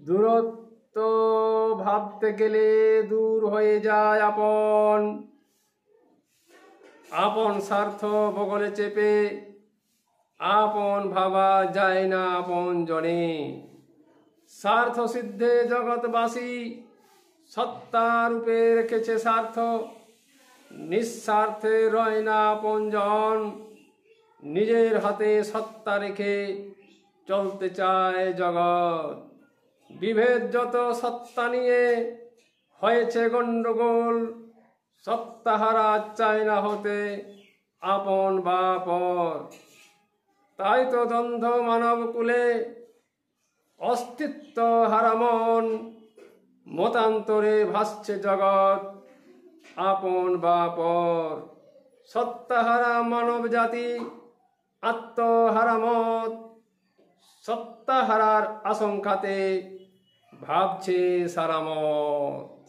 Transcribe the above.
দূরত্ব ভাবতে গেলে দূর হয়ে যায় আপন। আপন স্বার্থ বগলে চেপে আপন ভাবা যায় না আপন জনে। স্বার্থ সিদ্ধে জগৎবাসী সত্তা রূপে রেখেছে স্বার্থ। নিঃস্বার্থে রয় না আপনজন, নিজের হাতে সত্তা রেখে চলতে চায় জগৎ। বিভেদ যত সত্তা নিয়ে হয়েছে গণ্ডগোল, সত্তাহারা চায় না হতে আপন বা পর। তাই তো দ্বন্দ্ব মানব কুলে, অস্তিত্ব হারা মন। মতান্তরে ভাসছে জগৎ আপন বা পর। সত্তাহারা মানব জাতি, আত্মহারা মত। সত্তাহারার আশঙ্কাতে ভাবছে সারা মত।